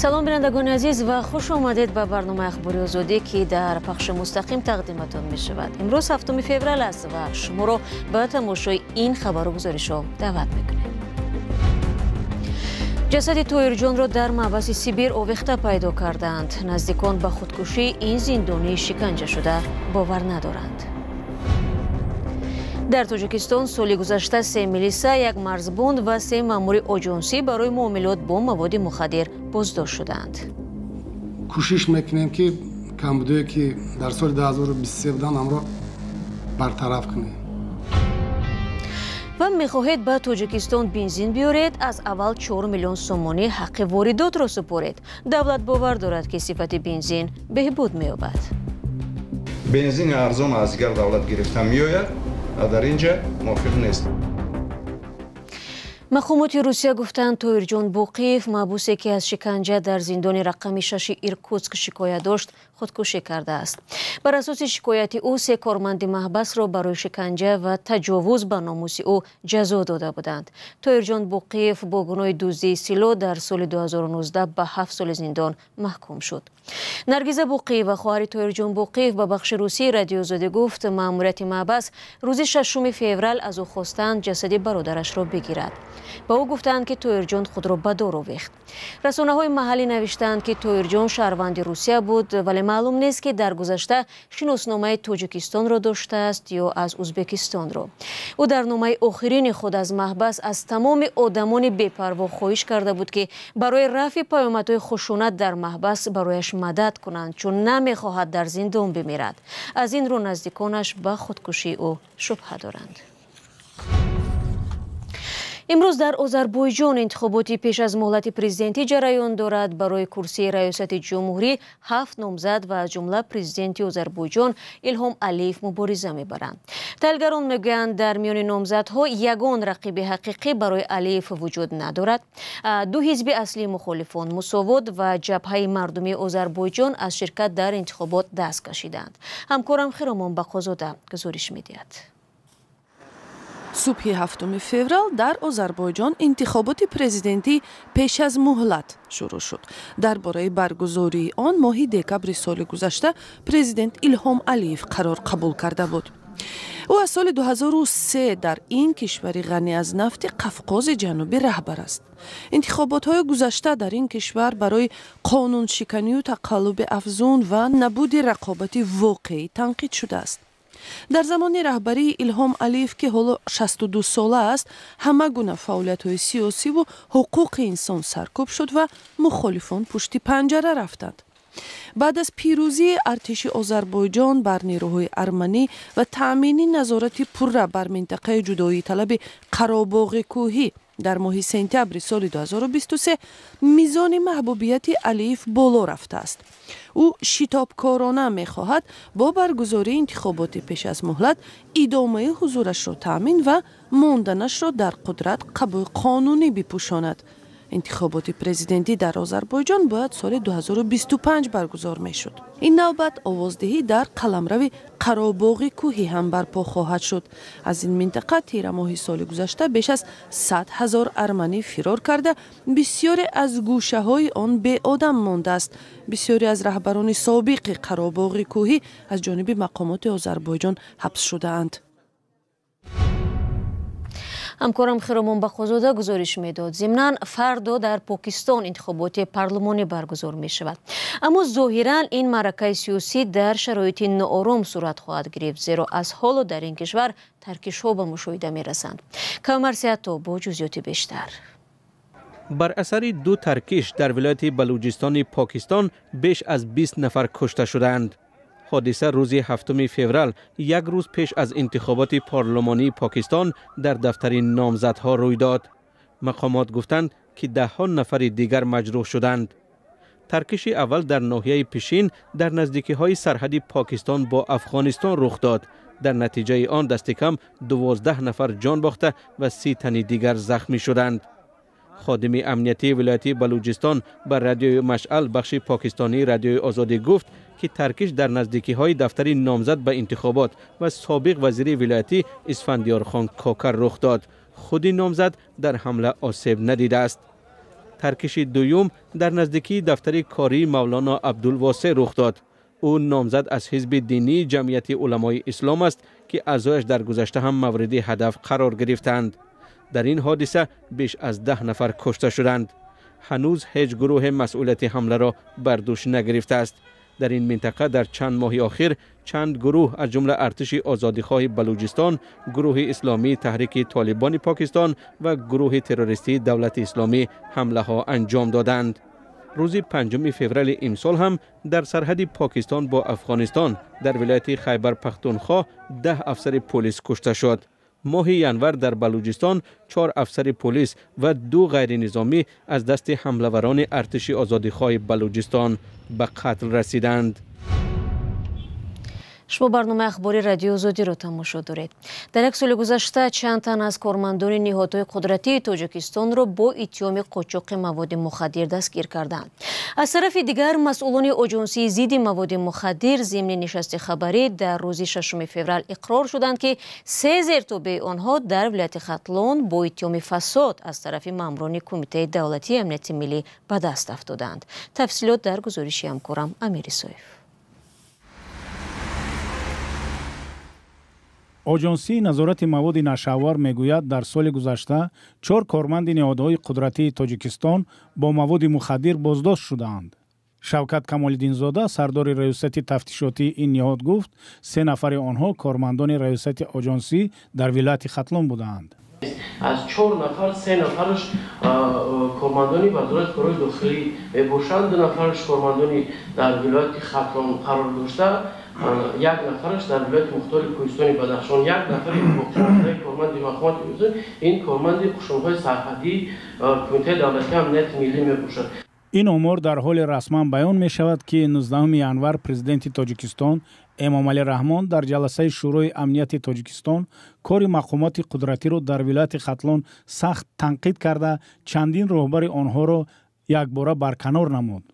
سلام بینندگان عزیز و خوش آمدید به برنامه اخباری آزادی که در پخش مستقیم تقدیمتان می شود. امروز 7 فوریه است و شما را به تماشای این خبر و گزارش‌ها دعوت می‌کنیم. جسد طاهر جان را در محبس سیبیر آویخته پیدا کردند. نزدیکان به خودکشی این زندانی شکنجه شده باور ندارند. در تاجیکستان سالی گذشته 3 میلیسا، یک مرزبان و 3 مامور آژانسی برای معاملات با مواد مخدر بازداشت شدند. کوشش میکنیم که کمبودی که در سال 2023 بودن آن را برطرف کنیم. و میخواهید به تاجیکستان بنزین بیارید، از اول 4 میلیون سومانی حق واردات را سپارید. دولت باور دارد که صفت بنزین بهبود می‌یابد. بنزین ارزان از دیگر دولت گرفته میآید. در اینجا موافق نیست. مقامات روسیه گفتند طاهر جان بوقیف، محبوسی که از شکنجه در زندان رقم 6 ایرکوتسک شکایت داشت، خودکشی کرده است. بر اساس شکایت او 3 کارمند محبس را برای شکنجه و تجاوز به ناموس او جزا داده بودند. طاهر جان بوقیف با گناه دزدی سلاح در سال 2019 به 7 سال زندان محکوم شد. نرگیز بوقیف و خواهر طاهر جان بوقیف به بخش روسی رادیو آزادی گفت ماموریت محبس روز 6 فوریه از او خواستند جسد برادرش را بگیرد. با او گفتند که طاهر جان خود را به دار آویخت. رسانه‌های محلی نوشتند که طاهر جان شهروند روسیه بود، ولی معلوم نیست که در گذشته شناسنامه تاجیکستان را داشته است یا از ازبکستان را. او در نامه آخرین خود از محبس از تمام آدمان بی‌پروا خواهش کرده بود که برای رفع پیامدهای خشونت در محبس برایش مدد کنند، چون نمی‌خواهد در زندان بمیرد. از این رو نزدیکانش به خودکشی او شبهه دارند. امروز در آذربایجان انتخاباتی پیش از مهلت پرزیدنتی جریان دارد. برای کرسی ریاست جمهوری 7 نامزد و از جمله پرزیدنت آذربایجان ایلهام علیف مبارزه می‌برند. تحلیلگران میگویند در میان نامزدها یگان رقیب حقیقی برای علیف وجود ندارد. 2 حزب اصلی مخالفان، مساوات و جبهه مردمی آذربایجان از شرکت در انتخابات دست کشیدند. همکارم خیرامان بقازاده گزارش می‌دهد. صبح 7 فوریه در آذربایجان انتخابات پرزیدنتی پیش از مهلت شروع شد. درباره برگزاری آن ماه دکبر سال گذشته پرزیدنت ایلهام علیف قرار قبول کرده بود. او از سال 2003 در این کشور غنی از نفت قفقاز جنوبی رهبر است. انتخابات‌های گذشته در این کشور برای قانون شکنی و تقلب افزون و نبود رقابت واقعی تنقید شده است. در زمان رهبری ایلهام علیف که حالا 62 ساله است، همه گونه فعالیت‌های سیاسی و حقوق انسان سرکوب شد و مخالفان پشت پنجره رفتند. بعد از پیروزی ارتش آذربایجان بر نیروهای ارمنی و تأمین نظارت پره بر منطقه جدایی طلب قره‌باغ کوهی در ماه سپتامبر سال 2023 میزان محبوبیت علیف بالا رفته است. او شتابکارانه می‌خواهد با برگزاری انتخابات پیش از مهلت ادامه حضورش را تأمین و ماندنش را در قدرت قبول قانونی بپوشاند. انتخابات پرزیدنتی در آذربایجان باید سال 2025 برگزار میشد. این نوبت آوازدهی در قلمرو قره‌باغ کوهی هم برپا خواهد شد. از این منطقه تیر ماه سال گذشته بیش از 100,000 ارمنی فرار کرده، بسیاری از گوشه های آن بی آدم مانده است. بسیاری از رهبران سابق قره‌باغ کوهی از جانب مقامات آذربایجان حبس شده اند. همکارم خیرامان بقازاده گزارش میداد. ضمناً فردا در پاکستان انتخابات پارلمانی برگزار می شود. اما ظاهراً این معرکه سیاسی در شرایط ناآرام صورت خواهد گرفت، زیرا از حال در این کشور ترکش ها به مشاهده می رسند. کامر سیاتو با جزئیات بیشتر. بر اثر 2 ترکش در ولایت بلوچستان پاکستان بیش از 20 نفر کشته شدند. حادثه روز 7 فوریه، یک روز پیش از انتخابات پارلمانی پاکستان در دفتر نامزدها روی داد. مقامات گفتند که 10 نفر دیگر مجروح شدند. ترکش اول در ناحیه پشین در نزدیکی‌های سرحد پاکستان با افغانستان رخ داد. در نتیجه آن دست کم 12 نفر جان باخته و 30 تن دیگر زخمی شدند. خادم امنیتی ولایت بلوچستان بر رادیوی مشعل بخش پاکستانی رادیوی آزادی گفت که ترکش در نزدیکی‌های دفتر نامزد به انتخابات و سابق وزیر ولایتی اسفندیار خان کاکر رخ داد. خود نامزد در حمله آسیب ندیده است. ترکش دوم در نزدیکی دفتر کاری مولانا عبدالواسع رخ داد. او نامزد از حزب دینی جمعیت علمای اسلام است که اعضایش در گذشته هم مورد هدف قرار گرفتند. در این حادثه بیش از 10 نفر کشته شدند. هنوز هیچ گروه مسئولیت حمله را بر دوش نگرفته است. در این منطقه در چند ماه اخیر چند گروه از جمله ارتش آزادیخواه بلوچستان، گروه اسلامی تحریک طالبان پاکستان و گروه تروریستی دولت اسلامی حمله ها انجام دادند. روز 5 فوریه امسال هم در سرحد پاکستان با افغانستان در ولایت خیبر پختونخوا 10 افسر پلیس کشته شد. ماه ینور در بلوچستان 4 افسر پلیس و 2 غیر نظامی از دست حمله‌وران ارتش آزادیخواه بلوچستان به قتل رسیدند. شما برنامه اخباری رادیو آزادی را تماشا دارید. در یک سال گذشته چند تن از کارمندان نهادهای قدرتی تاجیکستان را با اتهام قاچاق مواد مخدر دستگیر کردند. از طرف دیگر مسئولان آژانسی ضد مواد مخدر ضمن نشست خبری در روز 6 فوریه اقرار شدند که 3 زیرتابع آنها در ولایت ختلان با اتهام فساد از طرف ماموران کمیته دولتی امنیت ملی به دست افتادند. تفصیلات در گزارش همکارم امیر سایف. آژانسی نظارت مواد نشوار میگوید در سال گذشته 4 کارمند نهادهای قدرتی تاجیکستان با مواد مخدر بازداشت شدند. شوکت کمال‌الدین‌زاده سردار ریاست تفتیشاتی این نهاد گفت 3 نفر آنها کارمندان ریاست آژانسی در ولایت ختلان بودند. از 4 نفر 3 نفرش کارمندانی وزارت کارهای داخلی میباشند، 2 نفرش کارمندانی در ولایت ختلان قرار داشته، 1 نفرش در ولایت مختار کوهستان بدخشان، 1 نفر کارمند مقامات این کارمند قشون‌های سرحدی کمیته دولتی امنیت ملی میباشد. این امور در حال رسما بیان می شود که 19 ینور پرزیدنت تاجیکستان امامعلی رحمان در جلسه شورای امنیت تاجیکستان کار مقامات قدرتی را در ولایت ختلان سخت تنقید کرده چندین راهبر آنها را یکباره برکنار نمود.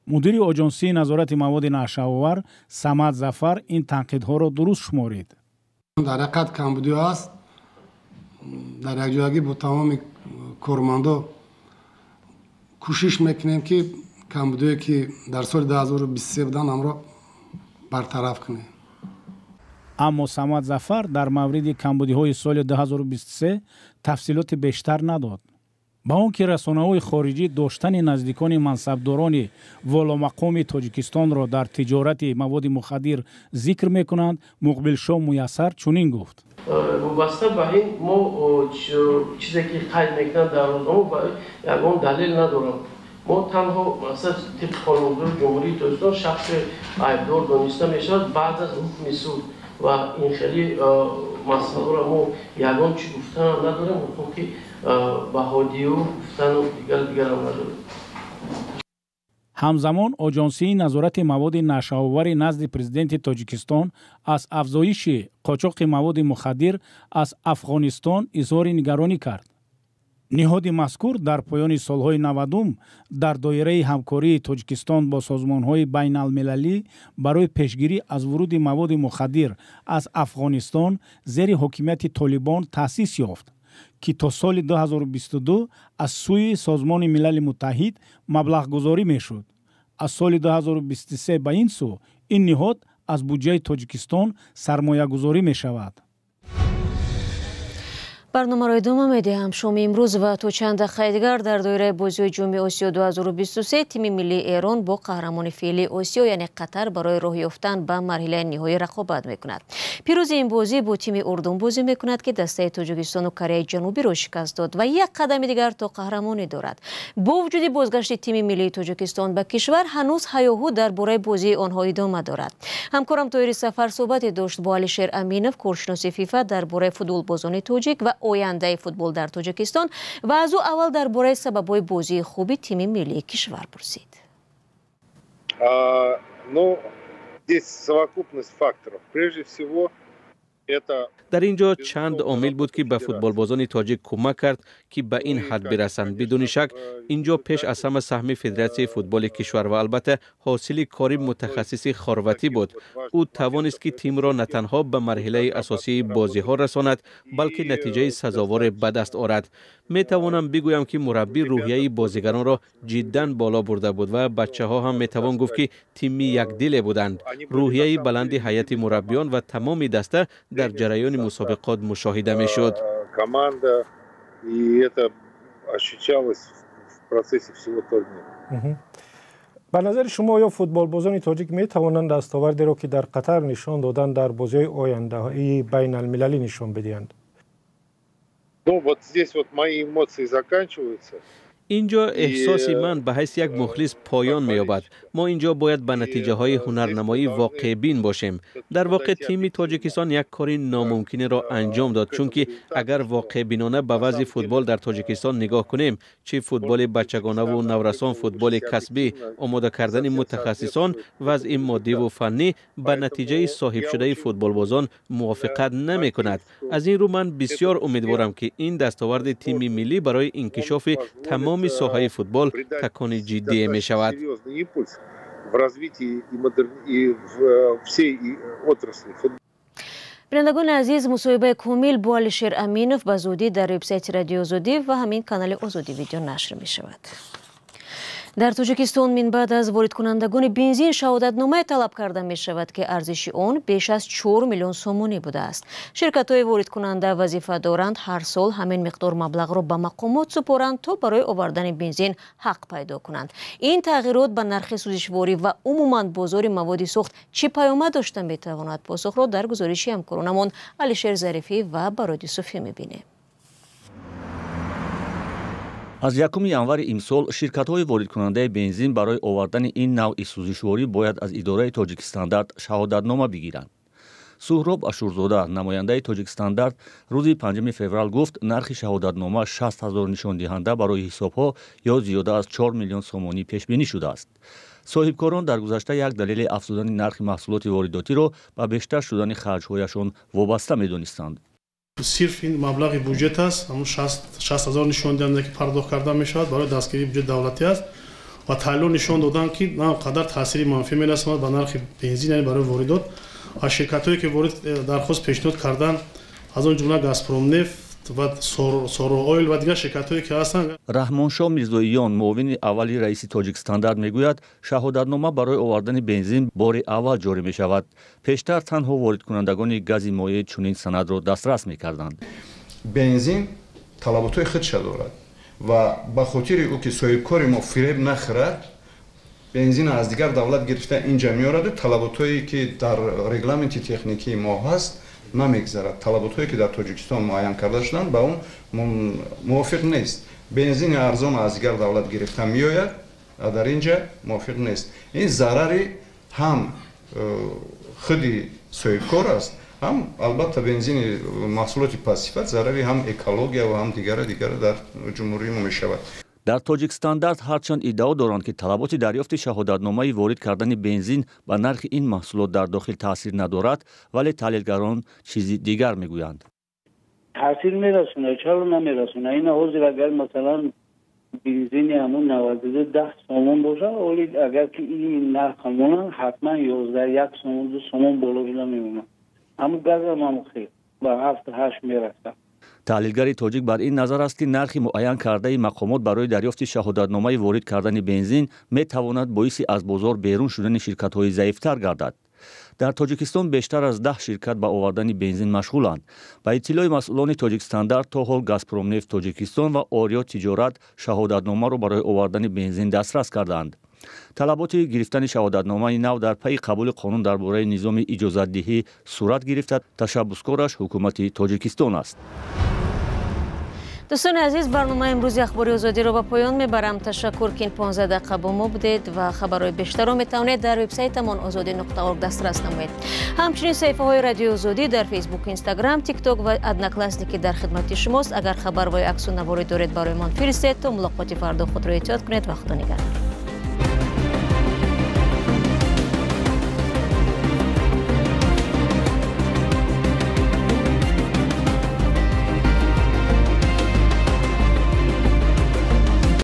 مدیر آژانسی نظارت مواد نشوار صمد ظفر این تنقیدها را درست شمارید. در حقیقت کمبودی است. در یک جایی با تمام کارمندا کوشش میکنیم که کمبودی که در سال 2023 بودن آن برطرف کنیم. اما صمد ظفر در مورد کمبودی های سال 2023 تفصیلات بیشتر نداد. با آنکه رسانه‌های خارجی داشتن نزدیکان منصبداران والامقام تاجیکستان را در تجارت مواد مخدر ذکر میکنند، مقبل شاه میسر چنین گفت: وابسته به این ما چیزی که قید میکنند در روزنامه یگان دلیل ندارم. ما تنها مثلا طبق قانون جمهوری تاجیکستان شخص عیبدار دانسته میشود بعد از حکم سود و این خیلی مسئله را ما یگان چی گفتن نداریم، که بهادی و گفتن و دیگر هم نداریم. همزمان آژانسی نظارت مواد نشوار نزد پرزیدنت تاجیکستان از افزایش قاچاق مواد مخدر از افغانستان اظهار نگرانی کرد. نهاد مذکور در پایان سالهای 90 در دایره همکاری تاجیکستان با سازمانهای بین المللی برای پیشگیری از ورود مواد مخدر از افغانستان زیر حکومت طالبان تأسیس یافت که تا سال 2022 از سوی سازمان ملل متحد مبلغ گذاری می شد. از سال 2023 به این سو این نهاد از بودجه تاجیکستان سرمایه گذاری می شود. برنامه را ادامه میدهم. شام امروز و تا چند دقیقه دیگر در دایره بازی جام آسیا 2023 تیم ملی ایران با قهرمان فعلی آسیا یعنی قطر برای راه یافتن به مرحله نهایی رقابت میکند. پیروز این بازی با تیم اردن بازی میکند که دسته تاجیکستان و کره جنوبی را شکست داد و یک قدم دیگر تا قهرمانی دارد. با وجود بازگشت تیم ملی تاجیکستان به کشور هنوز هیاهو درباره بازی آنها ادامه دارد. همکارم طاهر سفر صحبت داشت با علیشیر امینов کارشناس فیفا درباره فوتبال بازان تاجیک و آینده فوتبال در تاجیکستان و از او اول درباره سبب‌های بازی خوبی تیم ملی کشور پرسید. Ну, здесь совокупность факторов. Прежде всего, در اینجا چند عامل بود که به فوتبالبازان تاجیک کمک کرد که به این حد برسند. بدون شک اینجا پیش از همه سهم فدراسیون فوتبال کشور و البته حاصل کاری متخصص خارواتی بود. او توانست که تیم را نه تنها به مرحله اساسی بازی ها رساند بلکه نتیجه سزاوار به دست آورد. می توانم بگویم که مربی روحیه بازیگران را جدا بالا برده بود و بچه ها هم می توان گفت که تیمی یک دل بودند. روحیه بلند هیئت مربیان و تمام دسته در جریان مسابقات مشاهده می شد. به نظر شما یا فوتبالبازان تاجیک می توانند دستاوردی را که در قطر نشان دادن در بازی آینده بین المللی نشان بدهند؟ اینجا احساس من به حیث یک مخلص پایان می‌یابد. ما اینجا باید به نتیجه های هنرنمایی واقع بین باشیم. در واقع تیم تاجیکستان یک کاری ناممکن را انجام داد، چون که اگر واقع بینانه به وضع فوتبال در تاجیکستان نگاه کنیم، چه فوتبال بچگانه و نورسان، فوتبال کسبی، آماده کردن متخصصان، وضع مادی و فنی به نتیجه صاحب شده فوتبالبازان موافقت نمی‌کند. از این رو من بسیار امیدوارم که این دستاورد تیم ملی برای انکشاف تمام ساحه فوتبال تکان جدی می شود. بینندگان عزیز، مصاحبه کامل با الشیر امینوف به زودی در وبسایت رادیو آزادی و همین کانال آزادی ویدیو نشر می شود. در تاجیکستان من بعد از وارد کنندگان بنزین شهادتنامه طلب کرده می شود که ارزش آن بیش از 4 میلیون سومانی بوده است. شرکت های وارد کننده وظیفه دارند هر سال همین مقدار مبلغ را به مقامات سپارند تا برای آوردن بنزین حق پیدا کنند. این تغییرات به نرخ سوزشواری و عموما بازار مواد سوخت چه پیامد داشته می تواند؟ پاسخ را در گزارشی همکارانمان الشیر ظریفی و برادی صوفی می بینیم. از 1 январ امسال شرکت‌های واردکننده بنزین برای آوردن این نوع سوزشواری باید از اداره تاجیکستاندارد شهادتنامه بگیرند. سهراب اشورزاده نماینده تاجیکستاندارد روز 5 فوریه گفت نرخ شهادتنامه 60,000 نشان دهنده برای حساب‌ها یا زیاده از 4 میلیون سومانی پیش بینی شده است. صاحبکاران در گذشته یک دلیل افزودن نرخ محصولات وارداتی را به بیشتر شدن خرج‌هایشان وابسته می‌دانستند. صرف این مبلغ بودجه است، همون 60,000 نشان دهنده که پرداخت کرده می شود برای دستگیری بودجه دولتی است و تحلیل نشان دادن که نه قدر تاثیر منفی می رساند به نرخ بنزین، یعنی برای واردات. و شرکت هایی که وارد درخواست پیشنهاد کردن از اون جمله گازپروم نفت و سورو اویل و دیگر شرکت هایی که هستند. رحمانشاه میرزاییان معاون اولی رئیس تاجیکستاندارد میگوید شهادتنامه برای آوردن بنزین بار اول جاری می شود. پیشتر تنها وارد کنندگان گاز مایع چنین سند را دسترس میکردند. بنزین طلبات خودش دارد و به خاطر او که صاحبکار ما فریب نخورد بنزین از دیگر دولت گرفته اینجا میارد. طلباتی که در رگلامنت تکنیکی ما هست نمیگذرد. طلباتی که در تاجیکستان معین کرده شدند با اون موافق نیست. بنزین ارزان از دیگر دولت گرفته میآید، در اینجا موافق نیست. این ضرری هم خودی صاحبکار است، هم البته بنزین محصولات پاسیفت ضرری هم اکولوژی و هم دیگر در جمهوری ما می شود. در تاجیکستاندارد هرچند ادعا دارند که طلبات دریافت شهادتنامه وارد کردن بنزین و نرخ این محصولات در داخل تاثیر ندارد، ولی تحلیلگران چیزی دیگر میگویند. تاثیر میرسونه، چرا نمیرسونه؟ این حاضر اگر مثلا بنزین همون 92 10 سومون باشه، ولی اگر که این نرخ همون حتما 11 1 سومون 2 سومون بالا بیلا میمونه. همون گاز هم خیلی به 7 8 میرسه. تحلیلگر تاجیک بر این نظر است که نرخ معین کرده مقامات برای دریافت شهادتنامه وارد کردن بنزین می تواند باعث از بازار بیرون شدن شرکت‌های ضعیف‌تر گردد. در تاجیکستان بیشتر از 10 شرکت به آوردن بنزین مشغولند. با اطلاع مسئولان تاجیکستاندارد تا حال گازپروم نفت تاجیکستان و آریا تجارت شهادتنامه را برای آوردن بنزین دسترس کردند. طلبات گرفتن شهادتنامه نو در پی قبول قانون درباره نظام اجازت‌دهی صورت گرفته. تشبسکارش حکومت تاجیکستان است. دوستان عزیز، برنامه امروز اخباری آزادی را به پایان میبرم. تشکر که این 15 دقیقه با ما بودید و خبرهای بیشتر را میتوانید در وبسایتمان azadi.org دسترس نمایید. همچنین صفحه های رادیو آزادی در فیسبوک، اینستاگرام، تیک تاک و ادناکلاسنی که در خدمت شماست. اگر خبر و عکس و نواری دارید برای من فرستید تا ملاقات فردا خود را احتیاط کنید و خدا نگهدار.